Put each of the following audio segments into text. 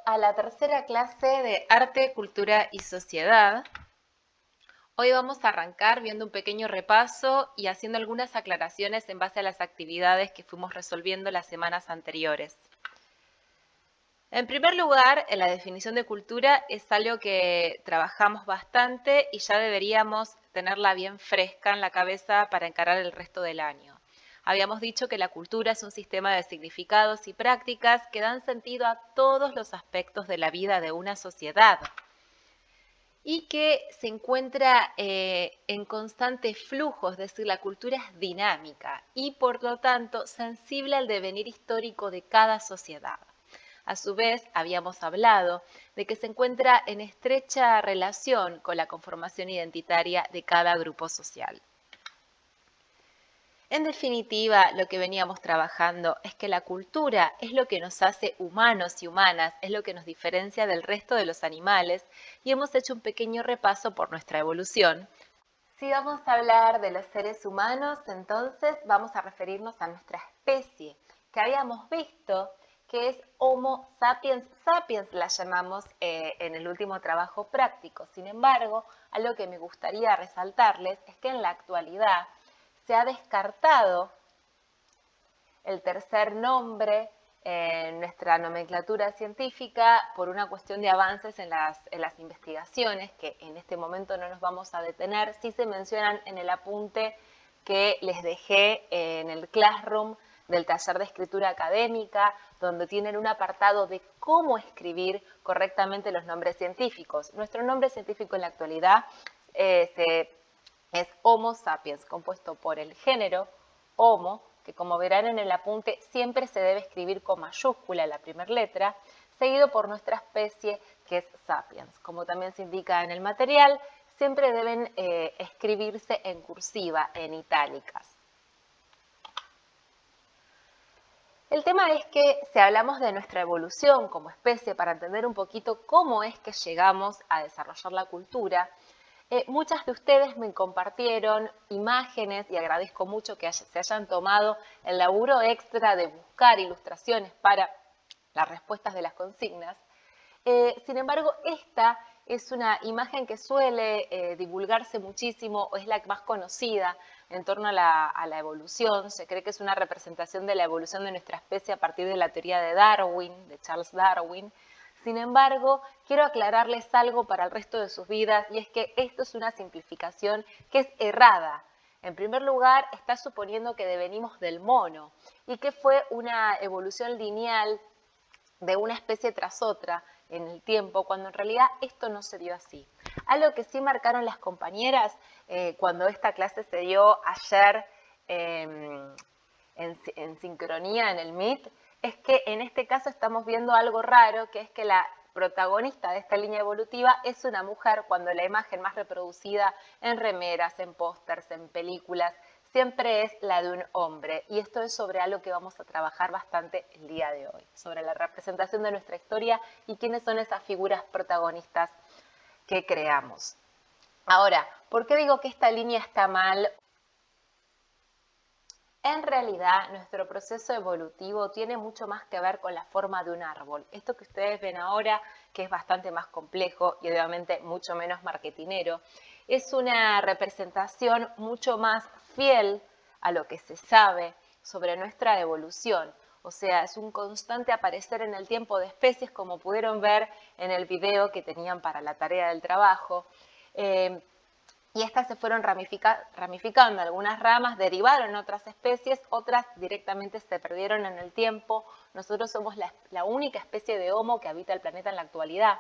a la tercera clase de Arte, Cultura y Sociedad. Hoy vamos a arrancar viendo un pequeño repaso y haciendo algunas aclaraciones en base a las actividades que fuimos resolviendo las semanas anteriores. En primer lugar, en la definición de cultura es algo que trabajamos bastante y ya deberíamos tenerla bien fresca en la cabeza para encarar el resto del año. Habíamos dicho que la cultura es un sistema de significados y prácticas que dan sentido a todos los aspectos de la vida de una sociedad y que se encuentra en constante flujo, es decir, la cultura es dinámica y por lo tanto sensible al devenir histórico de cada sociedad. A su vez, habíamos hablado de que se encuentra en estrecha relación con la conformación identitaria de cada grupo social. En definitiva, lo que veníamos trabajando es que la cultura es lo que nos hace humanos y humanas, es lo que nos diferencia del resto de los animales y hemos hecho un pequeño repaso por nuestra evolución. Si vamos a hablar de los seres humanos, entonces vamos a referirnos a nuestra especie, que habíamos visto que es Homo sapiens sapiens, la llamamos en el último trabajo práctico. Sin embargo, algo que me gustaría resaltarles es que en la actualidad se ha descartado el tercer nombre en nuestra nomenclatura científica por una cuestión de avances en las investigaciones, que en este momento no nos vamos a detener. Sí se mencionan en el apunte que les dejé en el Classroom del taller de escritura académica, donde tienen un apartado de cómo escribir correctamente los nombres científicos. Nuestro nombre científico en la actualidad es Homo sapiens, compuesto por el género Homo, que como verán en el apunte siempre se debe escribir con mayúscula la primera letra, seguido por nuestra especie que es sapiens. Como también se indica en el material, siempre deben escribirse en cursiva, en itálicas. El tema es que si hablamos de nuestra evolución como especie, para entender un poquito cómo es que llegamos a desarrollar la cultura, muchas de ustedes me compartieron imágenes y agradezco mucho que se hayan tomado el laburo extra de buscar ilustraciones para las respuestas de las consignas. Sin embargo, esta es una imagen que suele divulgarse muchísimo o es la más conocida en torno a la evolución. Se cree que es una representación de la evolución de nuestra especie a partir de la teoría de Darwin, de Charles Darwin. Sin embargo, quiero aclararles algo para el resto de sus vidas y es que esto es una simplificación que es errada. En primer lugar, está suponiendo que devenimos del mono y que fue una evolución lineal de una especie tras otra en el tiempo, cuando en realidad esto no se dio así. Algo que sí marcaron las compañeras cuando esta clase se dio ayer en sincronía en el Meet, es que en este caso estamos viendo algo raro, que es que la protagonista de esta línea evolutiva es una mujer, cuando la imagen más reproducida en remeras, en pósters, en películas, siempre es la de un hombre. Y esto es sobre algo que vamos a trabajar bastante el día de hoy, sobre la representación de nuestra historia y quiénes son esas figuras protagonistas que creamos. Ahora, ¿por qué digo que esta línea está mal? En realidad, nuestro proceso evolutivo tiene mucho más que ver con la forma de un árbol. Esto que ustedes ven ahora, que es bastante más complejo y obviamente mucho menos marketinero, es una representación mucho más fiel a lo que se sabe sobre nuestra evolución. O sea, es un constante aparecer en el tiempo de especies, como pudieron ver en el video que tenían para la tarea del trabajo. Y estas se fueron ramificando, algunas ramas derivaron en otras especies, otras directamente se perdieron en el tiempo. Nosotros somos la única especie de Homo que habita el planeta en la actualidad.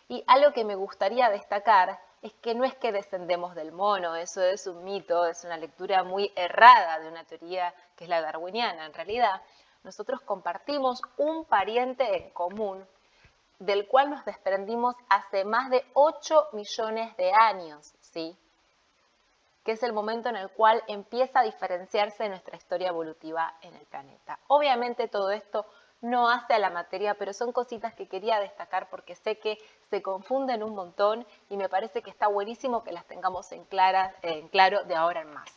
Y algo que me gustaría destacar es que no es que descendemos del mono, eso es un mito, es una lectura muy errada de una teoría que es la darwiniana. En realidad, nosotros compartimos un pariente en común del cual nos desprendimos hace más de 8 millones de años, ¿sí? Que es el momento en el cual empieza a diferenciarse nuestra historia evolutiva en el planeta. Obviamente todo esto no hace a la materia, pero son cositas que quería destacar porque sé que se confunden un montón y me parece que está buenísimo que las tengamos en claro de ahora en más.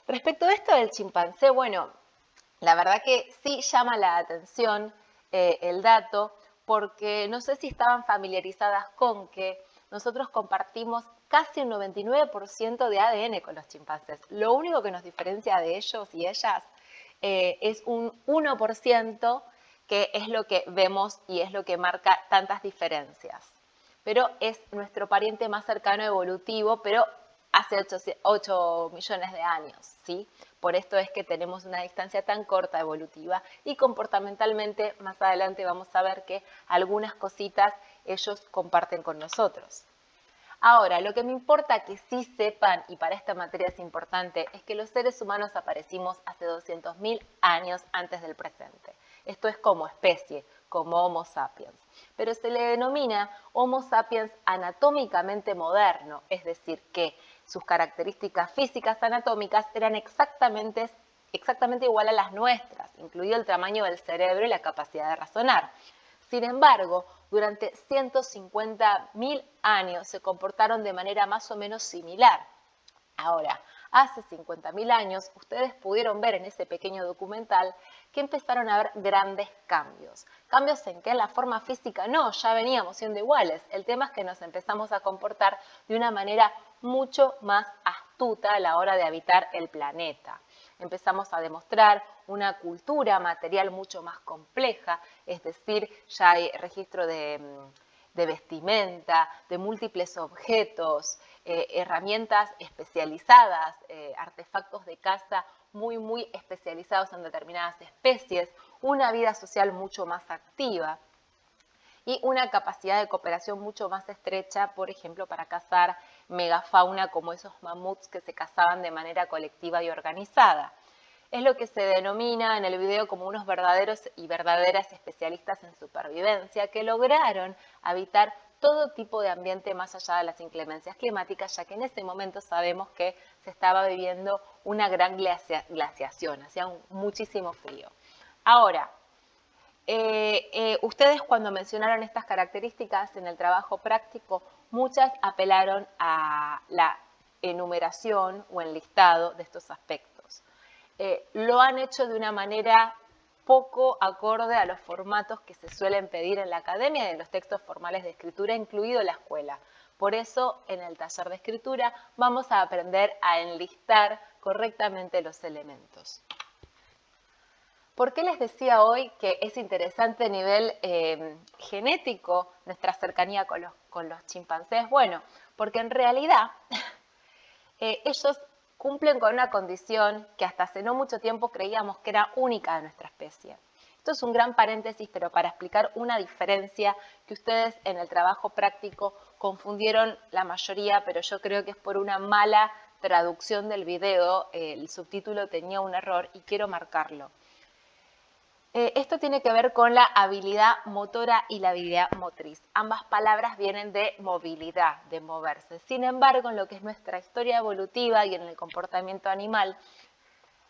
Respecto a esto del chimpancé, bueno, la verdad que sí llama la atención el dato porque no sé si estaban familiarizadas con que nosotros compartimos casi un 99% de ADN con los chimpancés. Lo único que nos diferencia de ellos y ellas es un 1% que es lo que vemos y es lo que marca tantas diferencias. Pero es nuestro pariente más cercano evolutivo, pero hace 8 millones de años, ¿sí? Por esto es que tenemos una distancia tan corta evolutiva y comportamentalmente más adelante vamos a ver que algunas cositas ellos comparten con nosotros. Ahora, lo que me importa que sí sepan, y para esta materia es importante, es que los seres humanos aparecimos hace 200.000 años antes del presente. Esto es como especie, como Homo sapiens. Pero se le denomina Homo sapiens anatómicamente moderno, es decir, que sus características físicas anatómicas eran exactamente igual a las nuestras, incluido el tamaño del cerebro y la capacidad de razonar. Sin embargo, durante 150.000 años se comportaron de manera más o menos similar. Ahora, hace 50.000 años, ustedes pudieron ver en ese pequeño documental que empezaron a haber grandes cambios. ¿Cambios en qué? En la forma física no, ya veníamos siendo iguales. El tema es que nos empezamos a comportar de una manera mucho más astuta a la hora de habitar el planeta. Empezamos a demostrar una cultura material mucho más compleja, es decir, ya hay registro de vestimenta, de múltiples objetos, herramientas especializadas, artefactos de caza muy especializados en determinadas especies, una vida social mucho más activa y una capacidad de cooperación mucho más estrecha, por ejemplo, para cazar megafauna como esos mamuts que se cazaban de manera colectiva y organizada. Es lo que se denomina en el video como unos verdaderos y verdaderas especialistas en supervivencia que lograron habitar todo tipo de ambiente más allá de las inclemencias climáticas, ya que en ese momento sabemos que se estaba viviendo una gran glaciación, hacía muchísimo frío. Ahora, ustedes cuando mencionaron estas características en el trabajo práctico, muchas apelaron a la enumeración o enlistado de estos aspectos. Lo han hecho de una manera poco acorde a los formatos que se suelen pedir en la academia y en los textos formales de escritura, incluido la escuela. Por eso, en el taller de escritura vamos a aprender a enlistar correctamente los elementos. ¿Por qué les decía hoy que es interesante a nivel genético nuestra cercanía con los chimpancés? Bueno, porque en realidad ellos cumplen con una condición que hasta hace no mucho tiempo creíamos que era única de nuestra especie. Esto es un gran paréntesis, pero para explicar una diferencia que ustedes en el trabajo práctico confundieron la mayoría, pero yo creo que es por una mala traducción del video, el subtítulo tenía un error y quiero marcarlo. Esto tiene que ver con la habilidad motora y la habilidad motriz. Ambas palabras vienen de movilidad, de moverse. Sin embargo, en lo que es nuestra historia evolutiva y en el comportamiento animal,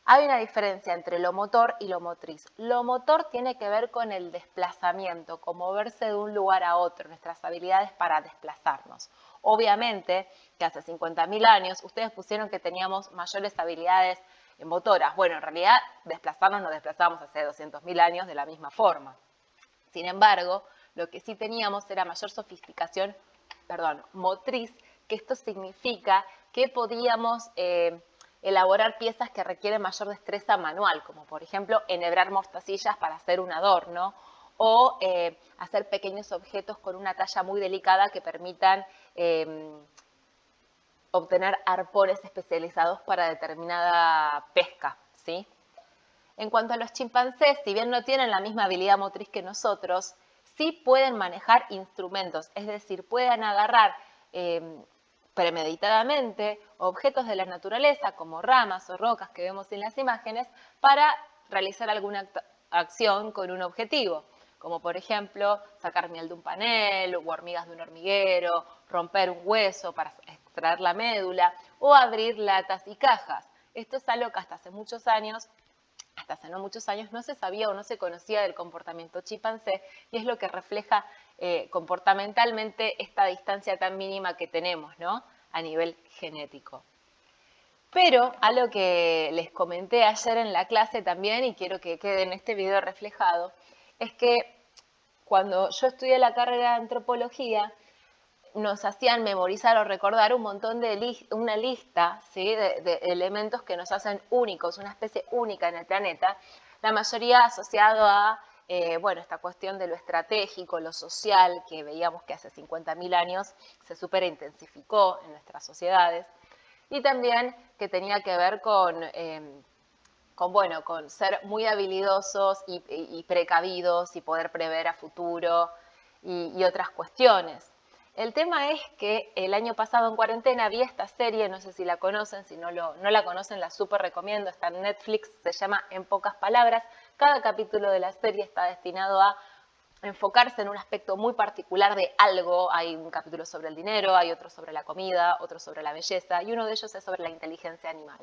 hay una diferencia entre lo motor y lo motriz. Lo motor tiene que ver con el desplazamiento, con moverse de un lugar a otro, nuestras habilidades para desplazarnos. Obviamente que hace 50.000 años ustedes pusieron que teníamos mayores habilidades motoras. Bueno, en realidad desplazarnos nos desplazamos hace 200.000 años de la misma forma. Sin embargo, lo que sí teníamos era mayor sofisticación, motriz, que esto significa que podíamos elaborar piezas que requieren mayor destreza manual, como por ejemplo enhebrar mostacillas para hacer un adorno o hacer pequeños objetos con una talla muy delicada que permitan obtener arpones especializados para determinada pesca, ¿sí? En cuanto a los chimpancés, si bien no tienen la misma habilidad motriz que nosotros, sí pueden manejar instrumentos, es decir, pueden agarrar premeditadamente objetos de la naturaleza como ramas o rocas que vemos en las imágenes para realizar alguna acción con un objetivo, como por ejemplo sacar miel de un panel o hormigas de un hormiguero, romper un hueso para extraer la médula o abrir latas y cajas. Esto es algo que hasta hace no muchos años no se sabía o no se conocía del comportamiento chimpancé y es lo que refleja comportamentalmente esta distancia tan mínima que tenemos, ¿no? A nivel genético. Pero algo que les comenté ayer en la clase también y quiero que quede en este video reflejado es que cuando yo estudié la carrera de antropología, nos hacían memorizar o recordar un montón de una lista, ¿sí?, de elementos que nos hacen únicos, una especie única en el planeta, la mayoría asociado a bueno, esta cuestión de lo estratégico, lo social, que veíamos que hace 50.000 años se superintensificó en nuestras sociedades, y también que tenía que ver bueno, con ser muy habilidosos y precavidos y poder prever a futuro y otras cuestiones. El tema es que el año pasado en cuarentena vi esta serie, no sé si la conocen, si no la conocen la súper recomiendo, está en Netflix, se llama En pocas palabras. Cada capítulo de la serie está destinado a enfocarse en un aspecto muy particular de algo. Hay un capítulo sobre el dinero, hay otro sobre la comida, otro sobre la belleza, y uno de ellos es sobre la inteligencia animal.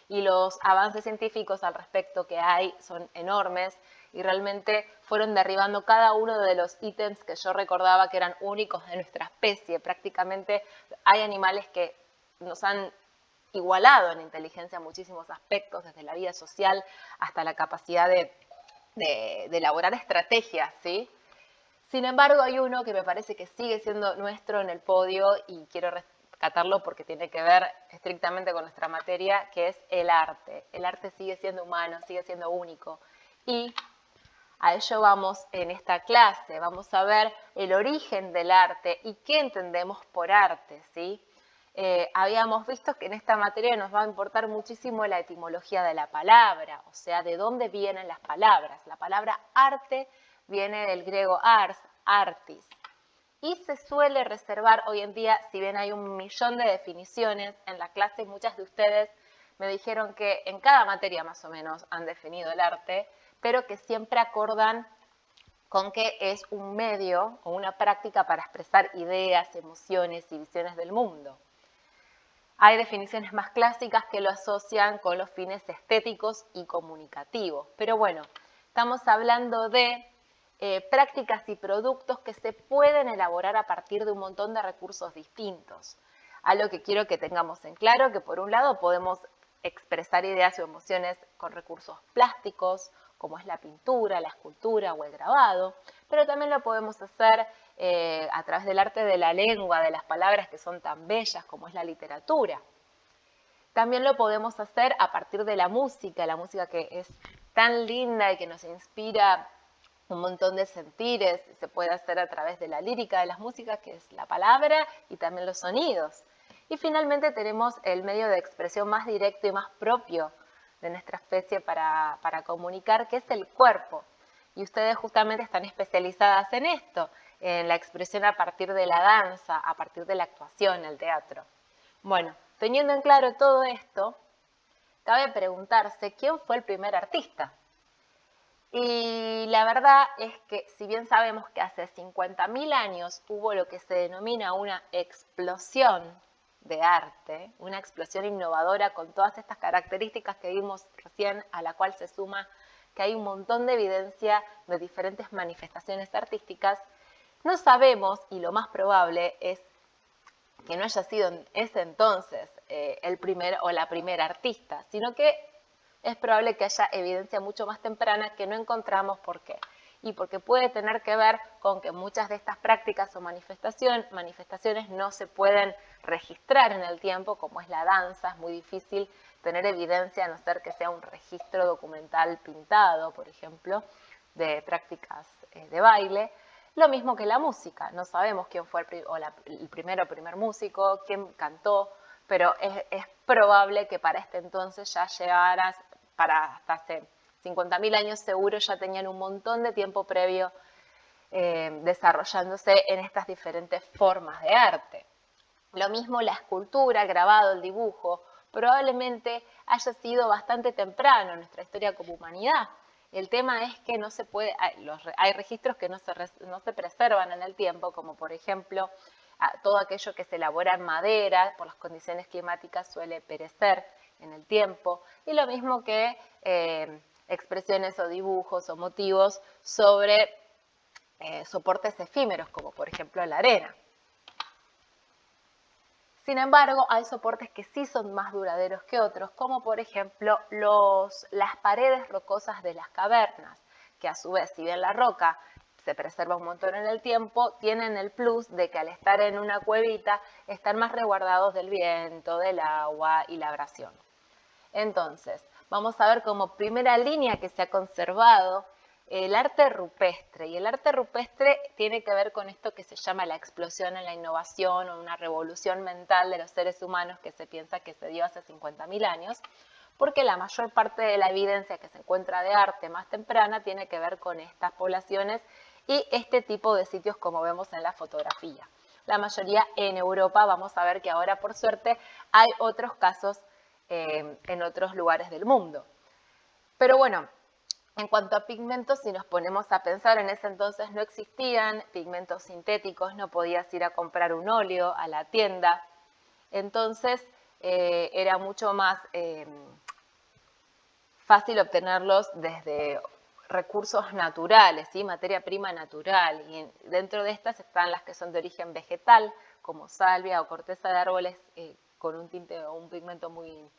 Y los avances científicos al respecto que hay son enormes y realmente fueron derribando cada uno de los ítems que yo recordaba que eran únicos de nuestra especie. Prácticamente hay animales que nos han igualado en inteligencia en muchísimos aspectos, desde la vida social hasta la capacidad de elaborar estrategias, ¿sí? Sin embargo, hay uno que me parece que sigue siendo nuestro en el podio y quiero rescatarlo porque tiene que ver estrictamente con nuestra materia, que es el arte. El arte sigue siendo humano, sigue siendo único. Y a ello vamos en esta clase. Vamos a ver el origen del arte y qué entendemos por arte, ¿sí? Habíamos visto que en esta materia nos va a importar muchísimo la etimología de la palabra, o sea, de dónde vienen las palabras. La palabra arte viene del griego ars, artis, y se suele reservar hoy en día, si bien hay 1.000.000 de definiciones, en la clase muchas de ustedes me dijeron que en cada materia más o menos han definido el arte, pero que siempre acordan con que es un medio o una práctica para expresar ideas, emociones y visiones del mundo. Hay definiciones más clásicas que lo asocian con los fines estéticos y comunicativos, pero bueno, estamos hablando de prácticas y productos que se pueden elaborar a partir de un montón de recursos distintos. Algo que quiero que tengamos en claro, que por un lado podemos expresar ideas o emociones con recursos plásticos, como es la pintura, la escultura o el grabado, pero también lo podemos hacer a través del arte de la lengua, de las palabras que son tan bellas como es la literatura. También lo podemos hacer a partir de la música que es tan linda y que nos inspira un montón de sentires. Se puede hacer a través de la lírica de las músicas, que es la palabra, y también los sonidos. Y finalmente tenemos el medio de expresión más directo y más propio de nuestra especie para comunicar, que es el cuerpo. Y ustedes justamente están especializadas en esto, en la expresión a partir de la danza, a partir de la actuación, el teatro. Bueno, teniendo en claro todo esto, cabe preguntarse quién fue el primer artista. Y la verdad es que si bien sabemos que hace 50.000 años hubo lo que se denomina una explosión de arte, una explosión innovadora con todas estas características que vimos recién, a la cual se suma que hay un montón de evidencia de diferentes manifestaciones artísticas, no sabemos, y lo más probable es que no haya sido en ese entonces el primer o la primera artista, sino que es probable que haya evidencia mucho más temprana que no encontramos. ¿Por qué? Y porque puede tener que ver con que muchas de estas prácticas o manifestaciones no se pueden registrar en el tiempo, como es la danza. Es muy difícil tener evidencia a no ser que sea un registro documental pintado, por ejemplo, de prácticas de baile. Lo mismo que la música, no sabemos quién fue el primer músico, quién cantó, pero es probable que para este entonces ya llegaras, para hasta hace 50.000 años seguro ya tenían un montón de tiempo previo desarrollándose en estas diferentes formas de arte. Lo mismo la escultura, el grabado, el dibujo, probablemente haya sido bastante temprano en nuestra historia como humanidad. El tema es que no se puede, hay registros que no se preservan en el tiempo, como por ejemplo todo aquello que se elabora en madera, por las condiciones climáticas suele perecer en el tiempo, y lo mismo que expresiones o dibujos o motivos sobre soportes efímeros, como por ejemplo la arena. Sin embargo, hay soportes que sí son más duraderos que otros, como por ejemplo las paredes rocosas de las cavernas, que a su vez, si bien la roca se preserva un montón en el tiempo, tienen el plus de que al estar en una cuevita están más resguardados del viento, del agua y la abrasión. Entonces, vamos a ver como primera línea que se ha conservado el arte rupestre. Y el arte rupestre tiene que ver con esto que se llama la explosión en la innovación o una revolución mental de los seres humanos que se piensa que se dio hace 50.000 años, porque la mayor parte de la evidencia que se encuentra de arte más temprana tiene que ver con estas poblaciones y este tipo de sitios como vemos en la fotografía. La mayoría en Europa. Vamos a ver que ahora, por suerte, hay otros casos en otros lugares del mundo. Pero bueno, en cuanto a pigmentos, si nos ponemos a pensar, en ese entonces no existían pigmentos sintéticos, no podías ir a comprar un óleo a la tienda. Entonces era mucho más fácil obtenerlos desde recursos naturales, ¿sí? Materia prima natural. Y dentro de estas están las que son de origen vegetal, como salvia o corteza de árboles con un tinte o un pigmento muy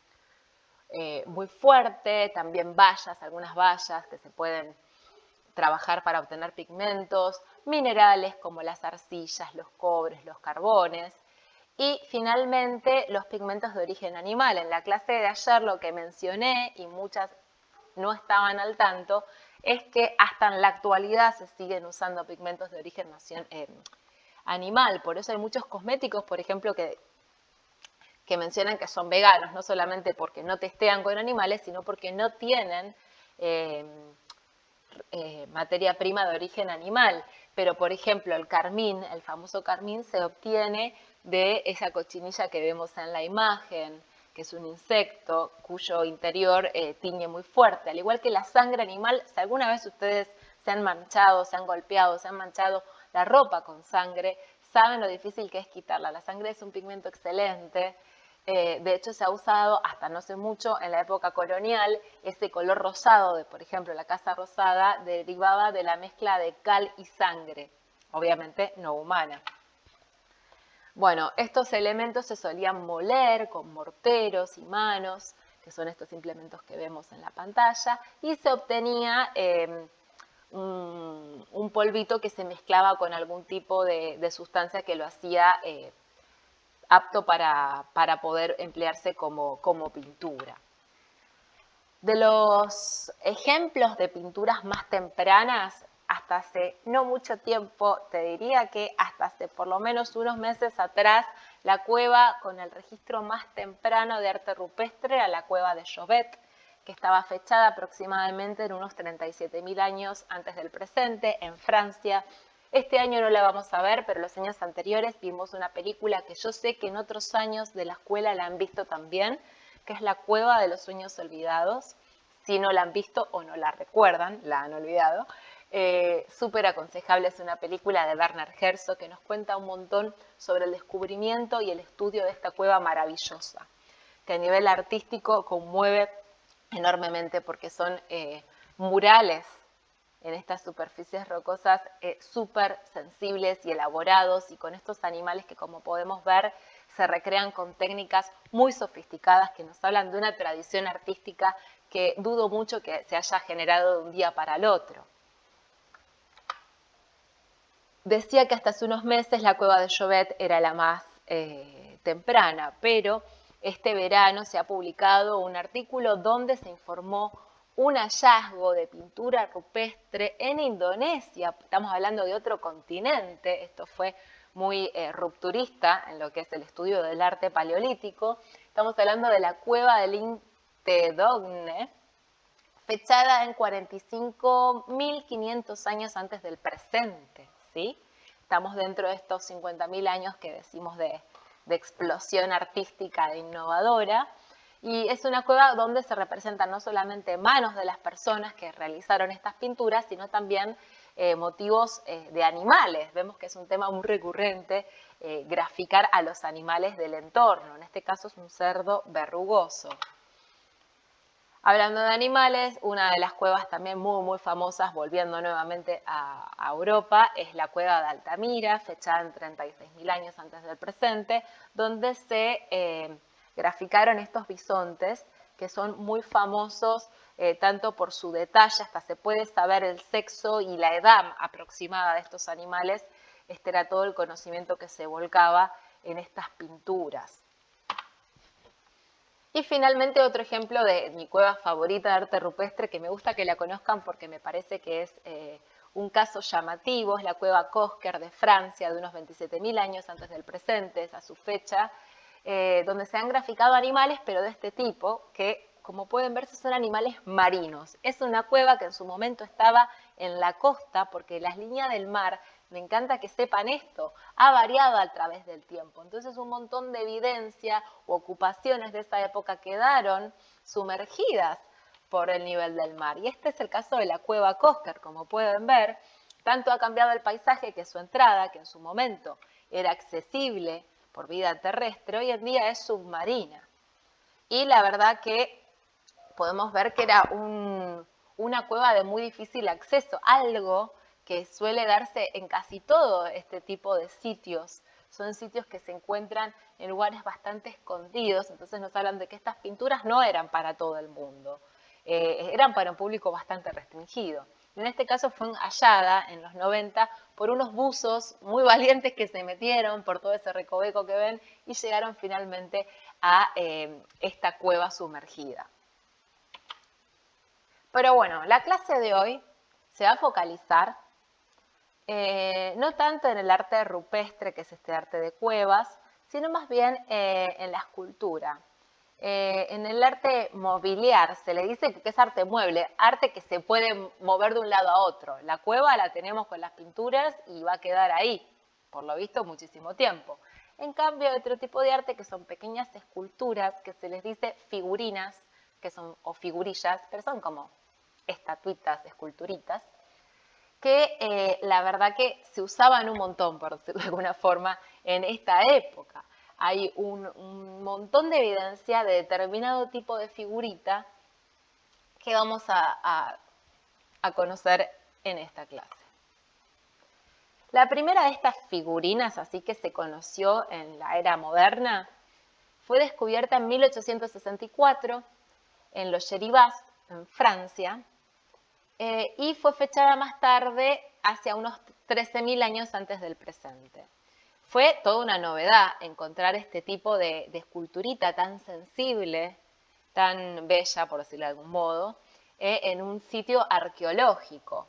fuerte, también bayas, algunas bayas que se pueden trabajar para obtener pigmentos, minerales como las arcillas, los cobres, los carbones, y finalmente los pigmentos de origen animal. En la clase de ayer lo que mencioné, y muchas no estaban al tanto, es que hasta en la actualidad se siguen usando pigmentos de origen animal. Por eso hay muchos cosméticos, por ejemplo, que mencionan que son veganos, no solamente porque no testean con animales, sino porque no tienen materia prima de origen animal. Pero, por ejemplo, el carmín, el famoso carmín, se obtiene de esa cochinilla que vemos en la imagen, que es un insecto cuyo interior tiñe muy fuerte. Al igual que la sangre animal, si alguna vez ustedes se han manchado, se han golpeado, se han manchado la ropa con sangre, saben lo difícil que es quitarla. La sangre es un pigmento excelente. De hecho, se ha usado hasta no hace mucho, en la época colonial, ese color rosado de, por ejemplo, la Casa Rosada, derivaba de la mezcla de cal y sangre, obviamente no humana. Bueno, estos elementos se solían moler con morteros y manos, que son estos implementos que vemos en la pantalla, y se obtenía un polvito que se mezclaba con algún tipo de sustancia que lo hacía apto para poder emplearse como pintura. De los ejemplos de pinturas más tempranas, hasta hace no mucho tiempo, te diría que hasta hace por lo menos unos meses atrás, la cueva con el registro más temprano de arte rupestre era la cueva de Chauvet, que estaba fechada aproximadamente en unos 37.000 años antes del presente, en Francia. Este año no la vamos a ver, pero los años anteriores vimos una película que yo sé que en otros años de la escuela la han visto también, que es La Cueva de los Sueños Olvidados. Si no la han visto o no la recuerdan, la han olvidado. Súper aconsejable, es una película de Werner Herzog que nos cuenta un montón sobre el descubrimiento y el estudio de esta cueva maravillosa, que a nivel artístico conmueve enormemente porque son murales en estas superficies rocosas súper sensibles y elaborados, y con estos animales que, como podemos ver, se recrean con técnicas muy sofisticadas que nos hablan de una tradición artística que dudo mucho que se haya generado de un día para el otro. Decía que hasta hace unos meses la cueva de Chauvet era la más temprana, pero este verano se ha publicado un artículo donde se informó un hallazgo de pintura rupestre en Indonesia. Estamos hablando de otro continente. Esto fue muy rupturista en lo que es el estudio del arte paleolítico. Estamos hablando de la cueva del Intedogne, fechada en 45.500 años antes del presente, ¿sí? Estamos dentro de estos 50.000 años que decimos de explosión artística e innovadora. Y es una cueva donde se representan no solamente manos de las personas que realizaron estas pinturas, sino también motivos de animales. Vemos que es un tema muy recurrente graficar a los animales del entorno. En este caso es un cerdo verrugoso. Hablando de animales, una de las cuevas también muy famosas, volviendo nuevamente a Europa, es la cueva de Altamira, fechada en 36.000 años antes del presente, donde se graficaron estos bisontes que son muy famosos tanto por su detalle, hasta se puede saber el sexo y la edad aproximada de estos animales. Este era todo el conocimiento que se volcaba en estas pinturas. Y finalmente otro ejemplo de mi cueva favorita de arte rupestre, que me gusta que la conozcan porque me parece que es un caso llamativo, es la cueva Cosquer de Francia, de unos 27.000 años antes del presente, es a su fecha, donde se han graficado animales, pero de este tipo, que como pueden ver son animales marinos. Es una cueva que en su momento estaba en la costa, porque las líneas del mar, me encanta que sepan esto, ha variado a través del tiempo. Entonces un montón de evidencia u ocupaciones de esa época quedaron sumergidas por el nivel del mar. Y este es el caso de la cueva Cosquer, como pueden ver. Tanto ha cambiado el paisaje que su entrada, que en su momento era accesible por vida terrestre, hoy en día es submarina. Y la verdad que podemos ver que era una cueva de muy difícil acceso, algo que suele darse en casi todo este tipo de sitios. Son sitios que se encuentran en lugares bastante escondidos, entonces nos hablan de que estas pinturas no eran para todo el mundo, eran para un público bastante restringido. En este caso fue hallada en los 90 por unos buzos muy valientes que se metieron por todo ese recoveco que ven y llegaron finalmente a esta cueva sumergida. Pero bueno, la clase de hoy se va a focalizar no tanto en el arte rupestre, que es este arte de cuevas, sino más bien en la escultura. En el arte mobiliar se le dice que es arte mueble, arte que se puede mover de un lado a otro. La cueva la tenemos con las pinturas y va a quedar ahí, por lo visto, muchísimo tiempo. En cambio, hay otro tipo de arte que son pequeñas esculturas, que se les dice figurinas, que son, o figurillas, pero son como estatuitas, esculturitas, que la verdad que se usaban un montón, por decirlo de alguna forma, en esta época. Hay un montón de evidencia de determinado tipo de figurita que vamos a conocer en esta clase. La primera de estas figurinas, así que se conoció en la era moderna, fue descubierta en 1864 en los Cheribas, en Francia, y fue fechada más tarde, hacia unos 13.000 años antes del presente. Fue toda una novedad encontrar este tipo de esculturita tan sensible, tan bella, por decirlo de algún modo, en un sitio arqueológico.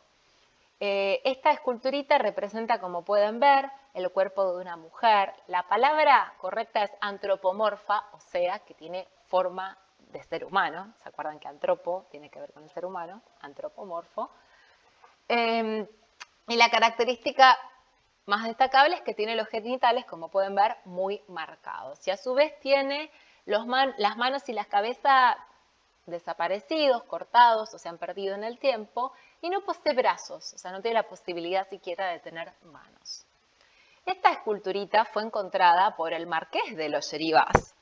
Esta esculturita representa, como pueden ver, el cuerpo de una mujer. La palabra correcta es antropomorfa, o sea, que tiene forma de ser humano. ¿Se acuerdan que antropo tiene que ver con el ser humano? Antropomorfo. Y la característica más destacable es que tiene los genitales, como pueden ver, muy marcados. Y a su vez tiene las manos y las cabezas desaparecidos, cortados o se han perdido en el tiempo, y no posee brazos, o sea, no tiene la posibilidad siquiera de tener manos. Esta esculturita fue encontrada por el marqués de los Cheribas,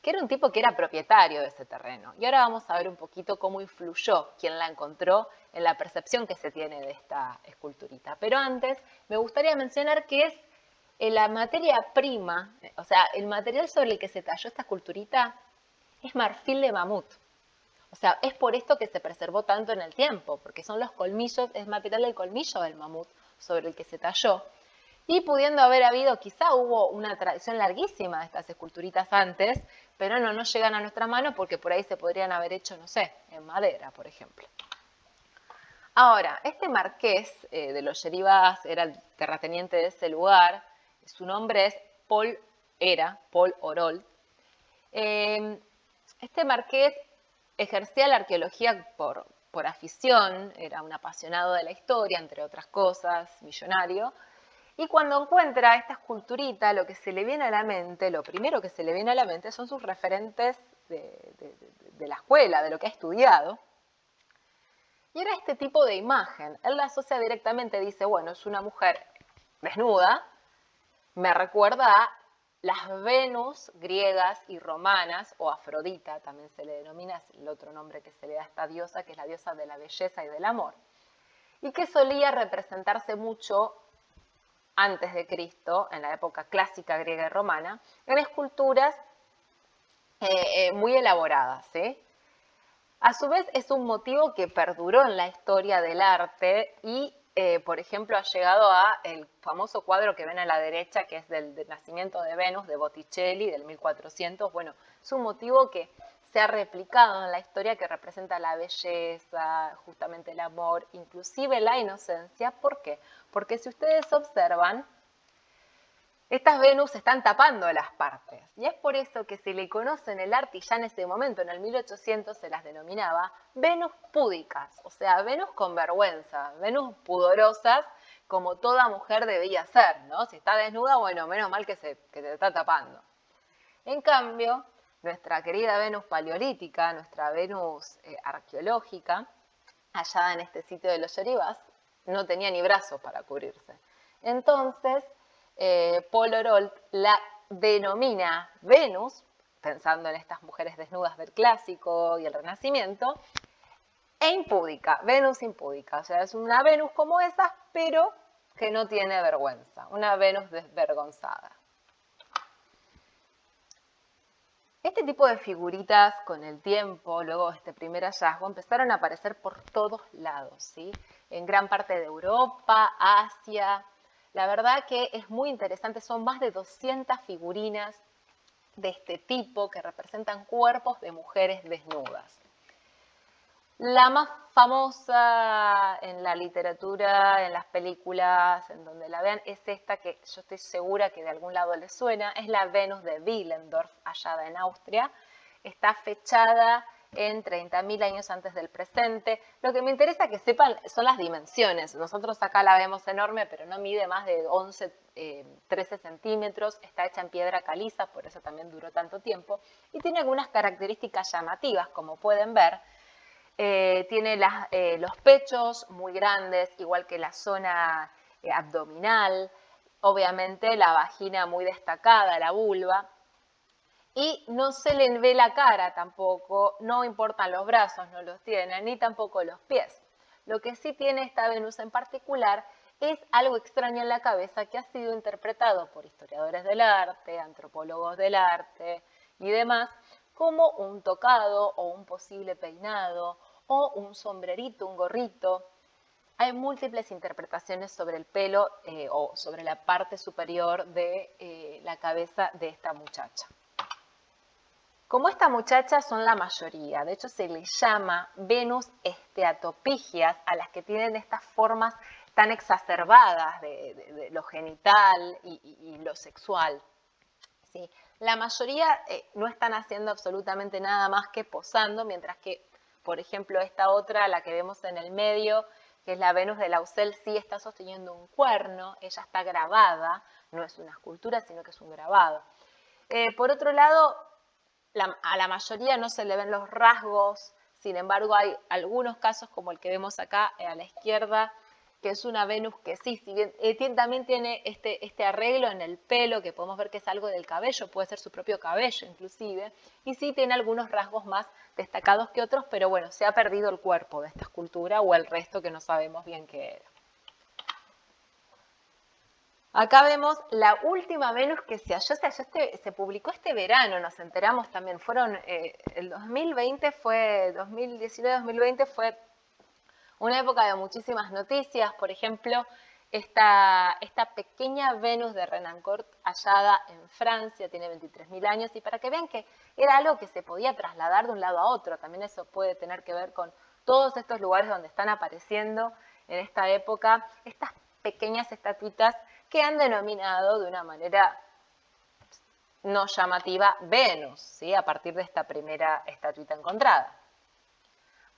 que era un tipo que era propietario de ese terreno. Y ahora vamos a ver un poquito cómo influyó quien la encontró en la percepción que se tiene de esta esculturita. Pero antes me gustaría mencionar que es la materia prima, o sea, el material sobre el que se talló esta esculturita es marfil de mamut. O sea, es por esto que se preservó tanto en el tiempo, porque son los colmillos, es material del colmillo del mamut sobre el que se talló. Y pudiendo haber habido, quizá hubo una tradición larguísima de estas esculturitas antes, pero no nos llegan a nuestra mano porque por ahí se podrían haber hecho, no sé, en madera, por ejemplo. Ahora, este marqués de los Cheribas era el terrateniente de ese lugar, su nombre es Paul Orold. Este marqués ejercía la arqueología por afición, era un apasionado de la historia, entre otras cosas, millonario. Y cuando encuentra esta esculturita, lo que se le viene a la mente, lo primero que se le viene a la mente son sus referentes de la escuela, de lo que ha estudiado. Y era este tipo de imagen. Él la asocia directamente, dice, bueno, es una mujer desnuda, me recuerda a las Venus griegas y romanas, o Afrodita también se le denomina, es el otro nombre que se le da a esta diosa, que es la diosa de la belleza y del amor. Y que solía representarse mucho antes de Cristo, en la época clásica griega y romana, en esculturas muy elaboradas, ¿sí? A su vez es un motivo que perduró en la historia del arte y, por ejemplo, ha llegado a el famoso cuadro que ven a la derecha, que es del nacimiento de Venus, de Botticelli, del 1400. Bueno, es un motivo que se ha replicado en la historia, que representa la belleza, justamente el amor, inclusive la inocencia. ¿Por qué? Porque si ustedes observan, estas Venus están tapando las partes, y es por eso que se le conoce en el arte, y ya en ese momento, en el 1800, se las denominaba Venus púdicas, o sea, Venus con vergüenza, Venus pudorosas, como toda mujer debía ser, ¿no? Si está desnuda, bueno, menos mal que se está tapando. En cambio, nuestra querida Venus paleolítica, nuestra Venus arqueológica, hallada en este sitio de los Yoribás, no tenía ni brazos para cubrirse. Entonces, Paul Orolt la denomina Venus, pensando en estas mujeres desnudas del clásico y el Renacimiento, e impúdica, Venus impúdica. O sea, es una Venus como esas, pero que no tiene vergüenza, una Venus desvergonzada. Este tipo de figuritas con el tiempo, luego de este primer hallazgo, empezaron a aparecer por todos lados, ¿sí? En gran parte de Europa, Asia. La verdad que es muy interesante, son más de 200 figurinas de este tipo que representan cuerpos de mujeres desnudas. La más famosa en la literatura, en las películas, en donde la vean, es esta que yo estoy segura que de algún lado les suena, es la Venus de Willendorf, hallada en Austria. Está fechada en 30.000 años antes del presente. Lo que me interesa que sepan son las dimensiones. Nosotros acá la vemos enorme, pero no mide más de 11, 13 centímetros. Está hecha en piedra caliza, por eso también duró tanto tiempo. Y tiene algunas características llamativas, como pueden ver. Tiene los pechos muy grandes, igual que la zona abdominal, obviamente la vagina muy destacada, la vulva, y no se le ve la cara tampoco, no importan los brazos, no los tiene, ni tampoco los pies. Lo que sí tiene esta Venus en particular es algo extraño en la cabeza que ha sido interpretado por historiadores del arte, antropólogos del arte y demás, como un tocado o un posible peinado o un sombrerito, un gorrito. Hay múltiples interpretaciones sobre el pelo o sobre la parte superior de la cabeza de esta muchacha. Como esta muchacha son la mayoría, de hecho se le llama Venus esteatopigias a las que tienen estas formas tan exacerbadas de lo genital y lo sexual. ¿Sí? La mayoría no están haciendo absolutamente nada más que posando, mientras que, por ejemplo, esta otra, la que vemos en el medio, que es la Venus de Lausel, sí está sosteniendo un cuerno, ella está grabada, no es una escultura, sino que es un grabado. Por otro lado, a la mayoría no se le ven los rasgos, sin embargo hay algunos casos como el que vemos acá a la izquierda, que es una Venus que sí, si bien también tiene este arreglo en el pelo, que podemos ver que es algo del cabello, puede ser su propio cabello inclusive, y sí tiene algunos rasgos más destacados que otros, pero bueno, se ha perdido el cuerpo de esta escultura o el resto que no sabemos bien qué era. Acá vemos la última Venus que se halló, se publicó este verano, nos enteramos también, el 2020 fue, 2019-2020 fue una época de muchísimas noticias, por ejemplo, esta pequeña Venus de Renancourt hallada en Francia, tiene 23.000 años, y para que vean que era algo que se podía trasladar de un lado a otro, también eso puede tener que ver con todos estos lugares donde están apareciendo en esta época estas pequeñas estatuitas que han denominado de una manera no llamativa Venus, ¿sí? A partir de esta primera estatuita encontrada.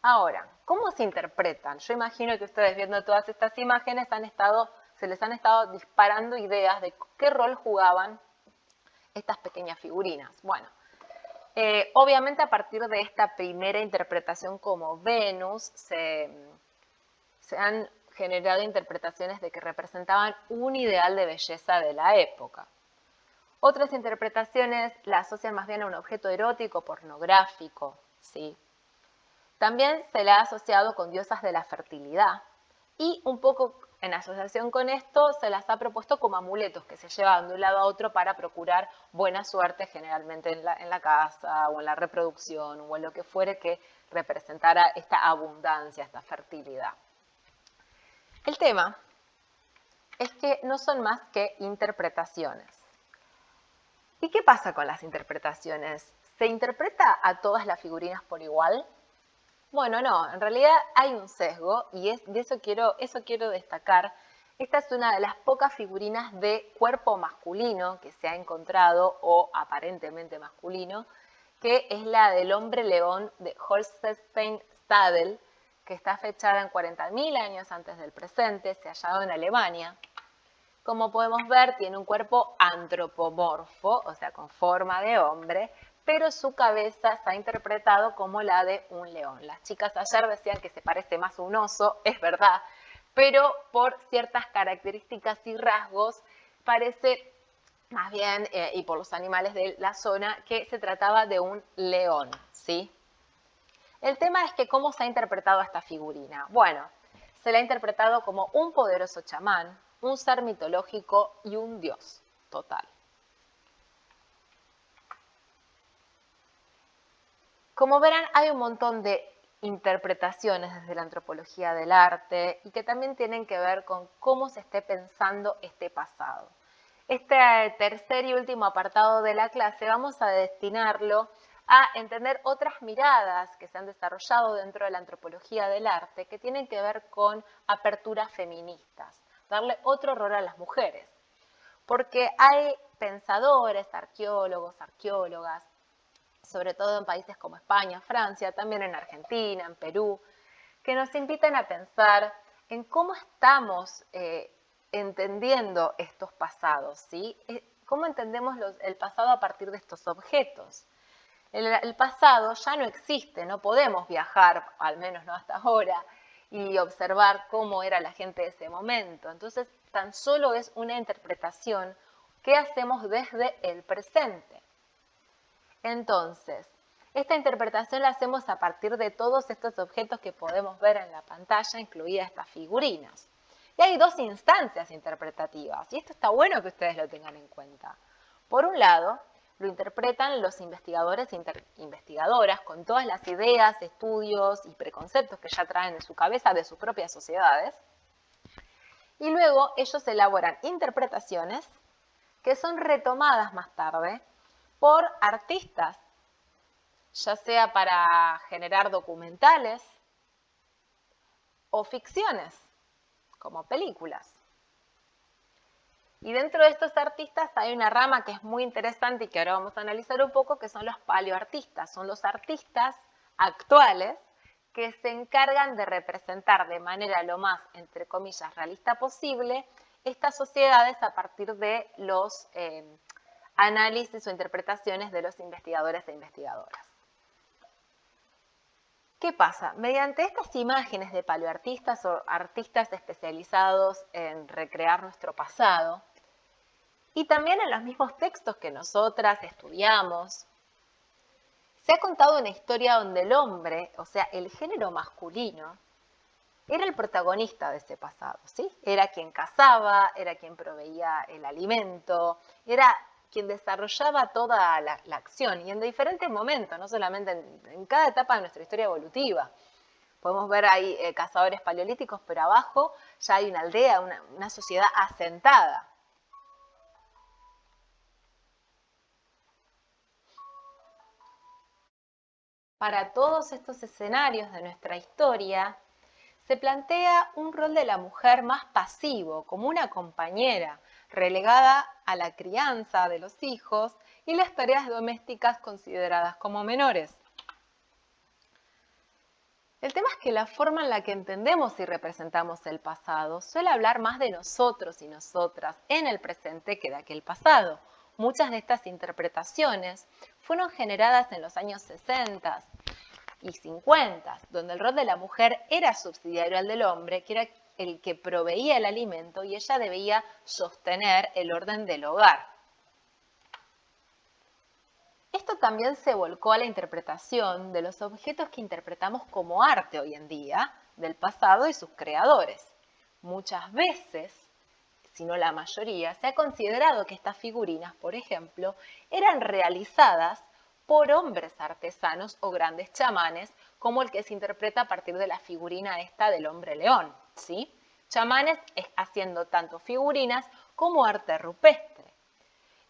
Ahora, ¿cómo se interpretan? Yo imagino que ustedes viendo todas estas imágenes se les han estado disparando ideas de qué rol jugaban estas pequeñas figurinas. Bueno, obviamente a partir de esta primera interpretación como Venus se han generado interpretaciones de que representaban un ideal de belleza de la época. Otras interpretaciones la asocian más bien a un objeto erótico, pornográfico, ¿sí? También se le ha asociado con diosas de la fertilidad y un poco en asociación con esto se las ha propuesto como amuletos que se llevan de un lado a otro para procurar buena suerte generalmente en la casa o en la reproducción o en lo que fuere que representara esta abundancia, esta fertilidad. El tema es que no son más que interpretaciones. ¿Y qué pasa con las interpretaciones? ¿Se interpreta a todas las figurinas por igual? Bueno, no, en realidad hay un sesgo y eso quiero destacar. Esta es una de las pocas figurinas de cuerpo masculino que se ha encontrado, o aparentemente masculino, que es la del hombre león de Holstein-Stadel, que está fechada en 40.000 años antes del presente, se ha hallado en Alemania. Como podemos ver, tiene un cuerpo antropomorfo, o sea, con forma de hombre, pero su cabeza está interpretado como la de un león. Las chicas ayer decían que se parece más a un oso, es verdad, pero por ciertas características y rasgos parece más bien, y por los animales de la zona, que se trataba de un león, ¿sí? El tema es que ¿cómo se ha interpretado esta figurina? Bueno, se la ha interpretado como un poderoso chamán, un ser mitológico y un dios total. Como verán, hay un montón de interpretaciones desde la antropología del arte y que también tienen que ver con cómo se esté pensando este pasado. Este tercer y último apartado de la clase vamos a destinarlo a entender otras miradas que se han desarrollado dentro de la antropología del arte que tienen que ver con aperturas feministas, darle otro rol a las mujeres. Porque hay pensadores, arqueólogos, arqueólogas, sobre todo en países como España, Francia, también en Argentina, en Perú, que nos invitan a pensar en cómo estamos entendiendo estos pasados, ¿sí? ¿Cómo entendemos el pasado a partir de estos objetos? El pasado ya no existe, no podemos viajar, al menos no hasta ahora, y observar cómo era la gente de ese momento. Entonces, tan solo es una interpretación que hacemos desde el presente. Entonces, esta interpretación la hacemos a partir de todos estos objetos que podemos ver en la pantalla, incluidas estas figurinas. Y hay dos instancias interpretativas, y esto está bueno que ustedes lo tengan en cuenta. Por un lado, lo interpretan los investigadores e investigadoras con todas las ideas, estudios y preconceptos que ya traen en su cabeza de sus propias sociedades. Y luego ellos elaboran interpretaciones que son retomadas más tarde por artistas, ya sea para generar documentales o ficciones, como películas. Y dentro de estos artistas hay una rama que es muy interesante y que ahora vamos a analizar un poco, que son los paleoartistas. Son los artistas actuales que se encargan de representar de manera lo más, entre comillas, realista posible estas sociedades a partir de los análisis o interpretaciones de los investigadores e investigadoras. ¿Qué pasa? Mediante estas imágenes de paleoartistas o artistas especializados en recrear nuestro pasado, y también en los mismos textos que nosotras estudiamos, se ha contado una historia donde el hombre, o sea, el género masculino, era el protagonista de ese pasado, ¿sí? Era quien cazaba, era quien proveía el alimento, era quien desarrollaba toda la acción, y en diferentes momentos, no solamente en cada etapa de nuestra historia evolutiva. Podemos ver ahí cazadores paleolíticos, pero abajo ya hay una aldea, una sociedad asentada. Para todos estos escenarios de nuestra historia, se plantea un rol de la mujer más pasivo, como una compañera, relegada a la crianza de los hijos y las tareas domésticas consideradas como menores. El tema es que la forma en la que entendemos y representamos el pasado suele hablar más de nosotros y nosotras en el presente que de aquel pasado. Muchas de estas interpretaciones fueron generadas en los años 60 y 50, donde el rol de la mujer era subsidiario al del hombre, que era el que proveía el alimento y ella debía sostener el orden del hogar. Esto también se volcó a la interpretación de los objetos que interpretamos como arte hoy en día, del pasado y sus creadores. Muchas veces, si no la mayoría, se ha considerado que estas figurinas, por ejemplo, eran realizadas por hombres artesanos o grandes chamanes como el que se interpreta a partir de la figurina esta del hombre león, ¿sí? Chamanes haciendo tanto figurinas como arte rupestre.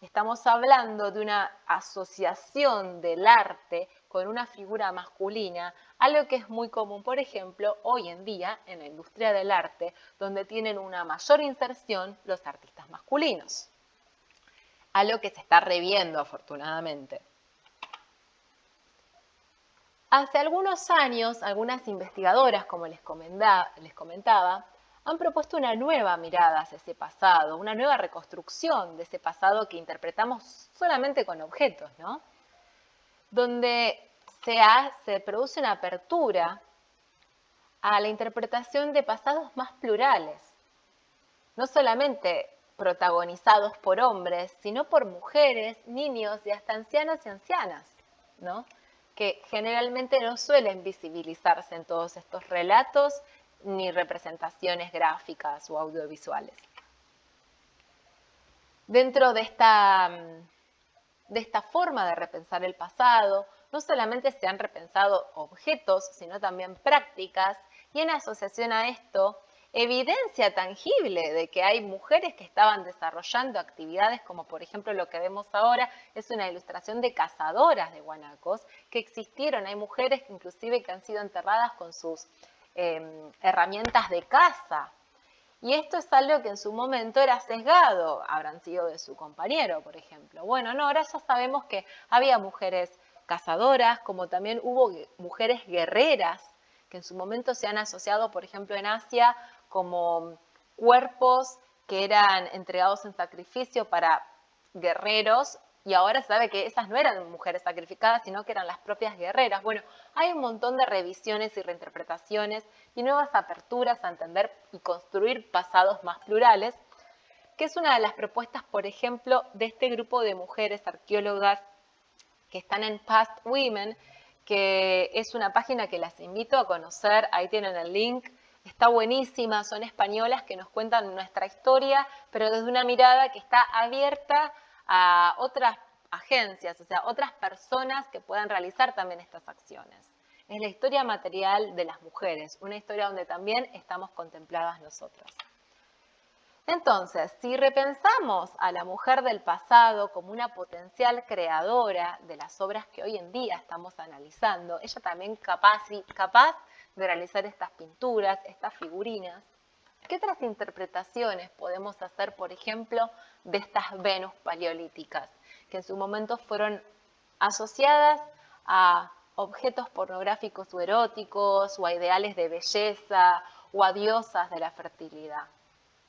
Estamos hablando de una asociación del arte con una figura masculina, algo que es muy común, por ejemplo, hoy en día en la industria del arte, donde tienen una mayor inserción los artistas masculinos. Algo que se está reviendo afortunadamente. Hace algunos años, algunas investigadoras, como les comentaba, han propuesto una nueva mirada hacia ese pasado, una nueva reconstrucción de ese pasado que interpretamos solamente con objetos, ¿no? Donde se produce una apertura a la interpretación de pasados más plurales, no solamente protagonizados por hombres, sino por mujeres, niños y hasta ancianos y ancianas, ¿no? Que generalmente no suelen visibilizarse en todos estos relatos ni representaciones gráficas o audiovisuales. Dentro de esta forma de repensar el pasado, no solamente se han repensado objetos, sino también prácticas, y en asociación a esto, evidencia tangible de que hay mujeres que estaban desarrollando actividades como por ejemplo lo que vemos ahora es una ilustración de cazadoras de guanacos que existieron. Hay mujeres que inclusive que han sido enterradas con sus herramientas de caza. Y esto es algo que en su momento era sesgado, habrán sido de su compañero, por ejemplo. Bueno, no, ahora ya sabemos que había mujeres cazadoras, como también hubo mujeres guerreras, que en su momento se han asociado, por ejemplo, en Asia, como cuerpos que eran entregados en sacrificio para guerreros, y ahora se sabe que esas no eran mujeres sacrificadas, sino que eran las propias guerreras. Bueno, hay un montón de revisiones y reinterpretaciones y nuevas aperturas a entender y construir pasados más plurales, que es una de las propuestas, por ejemplo, de este grupo de mujeres arqueólogas que están en Past Women, que es una página que las invito a conocer, ahí tienen el link, está buenísima, son españolas que nos cuentan nuestra historia, pero desde una mirada que está abierta a otras agencias, o sea, otras personas que puedan realizar también estas acciones. Es la historia material de las mujeres, una historia donde también estamos contempladas nosotras. Entonces, si repensamos a la mujer del pasado como una potencial creadora de las obras que hoy en día estamos analizando, ella también capaz de realizar estas pinturas, estas figurinas, ¿qué otras interpretaciones podemos hacer, por ejemplo, de estas Venus paleolíticas, que en su momento fueron asociadas a objetos pornográficos o eróticos, o a ideales de belleza, o a diosas de la fertilidad?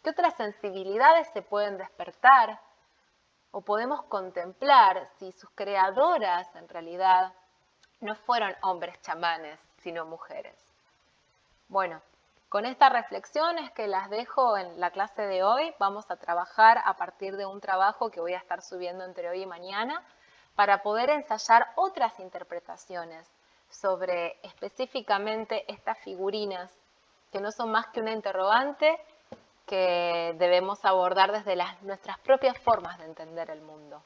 ¿Qué otras sensibilidades se pueden despertar o podemos contemplar si sus creadoras en realidad no fueron hombres chamanes, sino mujeres? Bueno, con estas reflexiones que las dejo en la clase de hoy, vamos a trabajar a partir de un trabajo que voy a estar subiendo entre hoy y mañana para poder ensayar otras interpretaciones sobre específicamente estas figurinas que no son más que una interrogante que debemos abordar desde nuestras propias formas de entender el mundo.